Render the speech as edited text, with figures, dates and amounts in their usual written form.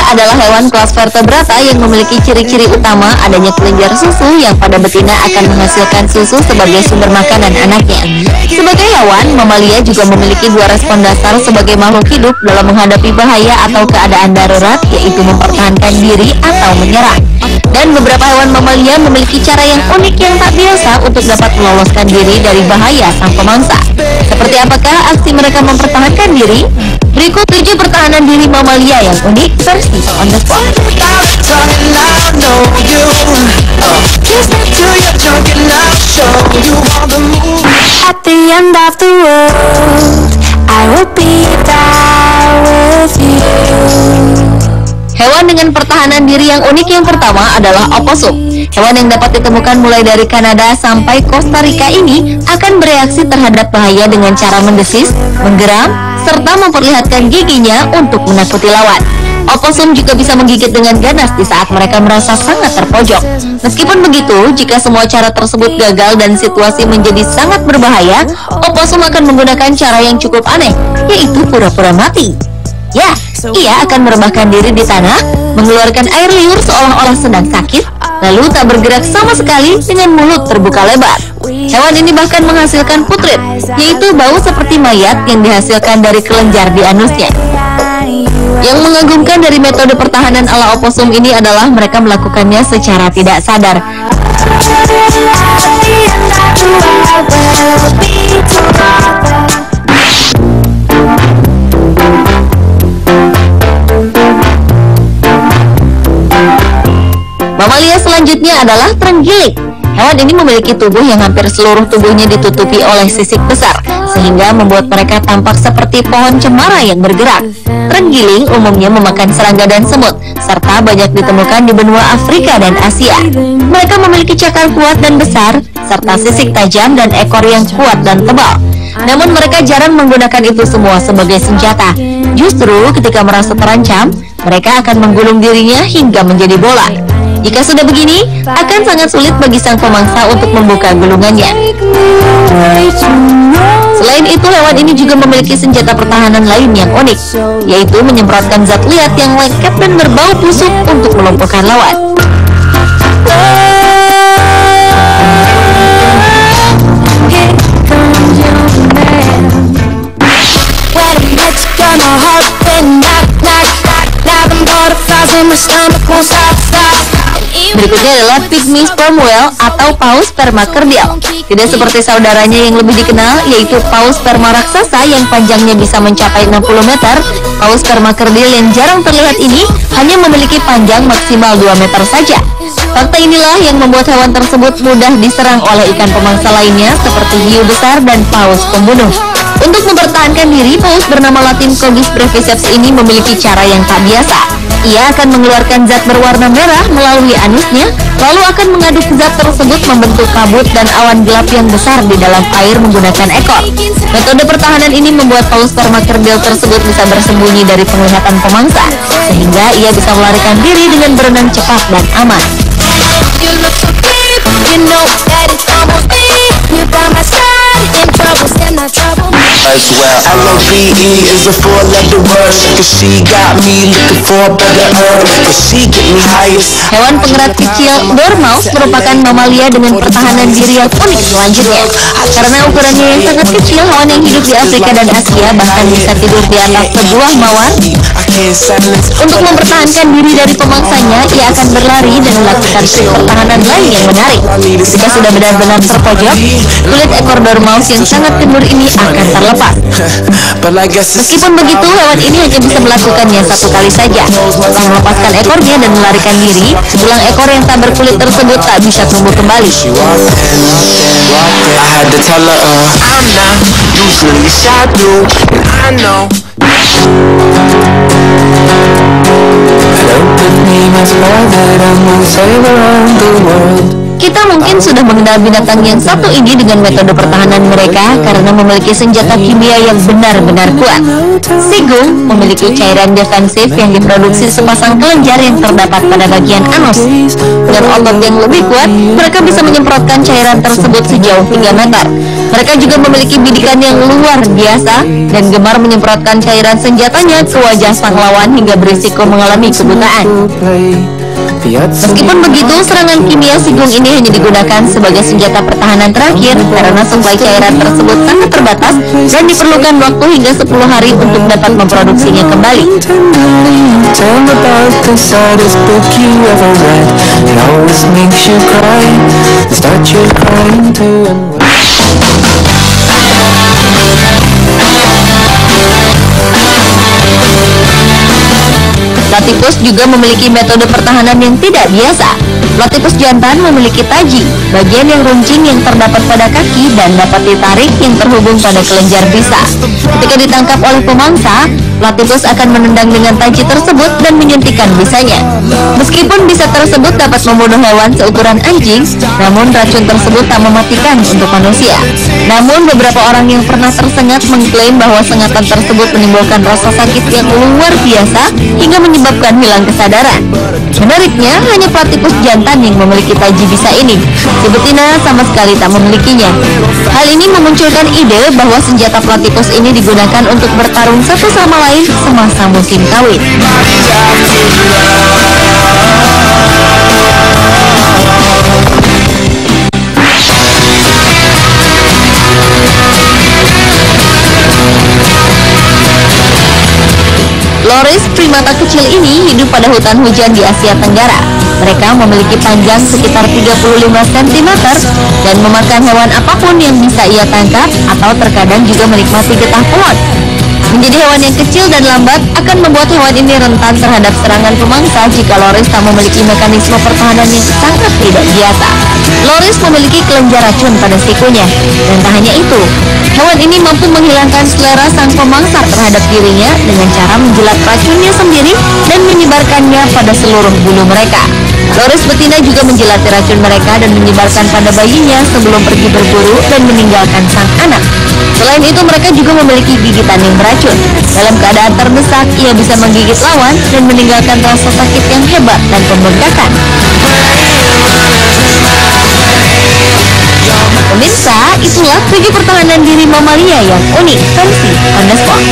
adalah hewan kelas vertebrata yang memiliki ciri-ciri utama adanya kelenjar susu yang pada betina akan menghasilkan susu sebagai sumber makanan anaknya. Sebagai hewan, mamalia juga memiliki dua respon dasar sebagai makhluk hidup dalam menghadapi bahaya atau keadaan darurat, yaitu mempertahankan diri atau menyerang. Dan beberapa hewan mamalia memiliki cara yang unik yang tak biasa untuk dapat meloloskan diri dari bahaya sang pemangsa. Seperti apakah aksi mereka mempertahankan diri? Berikut 7 pertahanan diri mamalia yang unik versi On The Spot. At the end of the world, I will be there with you. Hewan dengan pertahanan diri yang unik yang pertama adalah oposum. Hewan yang dapat ditemukan mulai dari Kanada sampai Costa Rica ini akan bereaksi terhadap bahaya dengan cara mendesis, menggeram, serta memperlihatkan giginya untuk menakuti lawan. Oposum juga bisa menggigit dengan ganas di saat mereka merasa sangat terpojok. Meskipun begitu, jika semua cara tersebut gagal dan situasi menjadi sangat berbahaya, oposum akan menggunakan cara yang cukup aneh, yaitu pura-pura mati. Ya, ia akan merebahkan diri di tanah, mengeluarkan air liur seolah-olah sedang sakit, lalu tak bergerak sama sekali dengan mulut terbuka lebar. Hewan ini bahkan menghasilkan putrid, yaitu bau seperti mayat yang dihasilkan dari kelenjar di anusnya. Yang mengagumkan dari metode pertahanan ala oposum ini adalah mereka melakukannya secara tidak sadar. Mamalia selanjutnya adalah terenggiling. Hewan ini memiliki tubuh yang hampir seluruh tubuhnya ditutupi oleh sisik besar, sehingga membuat mereka tampak seperti pohon cemara yang bergerak. Terenggiling umumnya memakan serangga dan semut, serta banyak ditemukan di benua Afrika dan Asia. Mereka memiliki cakar kuat dan besar, serta sisik tajam dan ekor yang kuat dan tebal. Namun mereka jarang menggunakan itu semua sebagai senjata. Justru ketika merasa terancam, mereka akan menggulung dirinya hingga menjadi bola. Jika sudah begini, akan sangat sulit bagi sang pemangsa untuk membuka gulungannya. Selain itu, hewan ini juga memiliki senjata pertahanan lain yang unik, yaitu menyemprotkan zat liat yang lengket dan berbau busuk untuk melumpuhkan lawan. Berikutnya adalah pygmy sperm whale atau paus spermacardial. Tidak seperti saudaranya yang lebih dikenal, yaitu paus sperma raksasa yang panjangnya bisa mencapai 60 meter. Paus spermacardial yang jarang terlihat ini hanya memiliki panjang maksimal 2 meter saja. Fakta inilah yang membuat hewan tersebut mudah diserang oleh ikan pemangsa lainnya seperti hiu besar dan paus pembunuh. Untuk mempertahankan diri, paus bernama latin Cogis breviceps ini memiliki cara yang tak biasa. Ia akan mengeluarkan zat berwarna merah melalui anusnya, lalu akan mengaduk zat tersebut membentuk kabut dan awan gelap yang besar di dalam air menggunakan ekor. Metode pertahanan ini membuat paus spermacardial tersebut bisa bersembunyi dari penglihatan pemangsa, sehingga ia bisa melarikan diri dengan berenang cepat dan aman. As well, L-O-V-E is a 4-letter word, cause she got me looking for a better herb, cause she get me highest. Hewan pengerat kecil dormouse merupakan mamalia dengan pertahanan diri yang unik selanjutnya. Karena ukurannya yang sangat kecil, hewan yang hidup di Afrika dan Asia bahkan bisa tidur di atas sebuah mawar. Untuk mempertahankan diri dari pemangsanya, ia akan berlari dan melakukan trik pertahanan lain yang menarik. Jika sudah benar-benar terpojok, kulit ekor dormouse yang sangat kendur ini akan terlepas. Meskipun begitu, hewan ini hanya bisa melakukannya satu kali saja. Setelah melepaskan ekornya dan melarikan diri, tulang ekor yang tak berkulit tersebut tak bisa tumbuh kembali. Help with me, my small that I'm gonna sail around the world. Kita mungkin sudah mengenal binatang yang satu ini dengan metode pertahanan mereka karena memiliki senjata kimia yang benar-benar kuat. Sigung memiliki cairan defensif yang diproduksi sepasang kelenjar yang terdapat pada bagian anus. Dengan otot yang lebih kuat, mereka bisa menyemprotkan cairan tersebut sejauh 3 meter. Mereka juga memiliki bidikan yang luar biasa dan gemar menyemprotkan cairan senjatanya ke wajah sang lawan hingga berisiko mengalami kebutaan. Meskipun begitu, serangan kimia sigung ini hanya digunakan sebagai senjata pertahanan terakhir karena suplai cairan tersebut sangat terbatas dan diperlukan waktu hingga 10 hari untuk dapat memproduksinya kembali. Platypus juga memiliki metode pertahanan yang tidak biasa. Platypus jantan memiliki taji, bagian yang runcing yang terdapat pada kaki dan dapat ditarik yang terhubung pada kelenjar bisa. Ketika ditangkap oleh pemangsa, Platypus akan menendang dengan taji tersebut dan menyuntikkan bisanya. Meskipun bisa tersebut dapat membunuh hewan seukuran anjing, namun racun tersebut tak mematikan untuk manusia. Namun beberapa orang yang pernah tersengat mengklaim bahwa sengatan tersebut menimbulkan rasa sakit yang luar biasa hingga menyebabkan hilang kesadaran. Menariknya, hanya Platypus jantan yang memiliki taji bisa ini. Si betina sama sekali tak memilikinya. Hal ini memunculkan ide bahwa senjata Platypus ini digunakan untuk bertarung satu sama lain semasa musim kawin. Loris, primata kecil ini hidup pada hutan hujan di Asia Tenggara. Mereka memiliki panjang sekitar 35 cm dan memakan hewan apapun yang bisa ia tangkap atau terkadang juga menikmati getah pohon. Menjadi hewan yang kecil dan lambat akan membuat hewan ini rentan terhadap serangan pemangsa jika Loris tak memiliki mekanisme pertahanan yang sangat tidak biasa. Loris memiliki kelenjar racun pada sikunya, dan tak hanya itu, hewan ini mampu menghilangkan selera sang pemangsa terhadap dirinya dengan cara menjilat racunnya sendiri dan menyebarkannya pada seluruh bulu mereka. Loris betina juga menjilati racun mereka dan menyebarkan pada bayinya sebelum pergi berburu dan meninggalkan sang anak. Selain itu, mereka juga memiliki gigitan yang beracun. Dalam keadaan terdesak, ia bisa menggigit lawan dan meninggalkan rasa sakit yang hebat dan pembengkakan. Pemirsa, itulah 7 pertahanan diri mamalia yang unik versi On The Spot.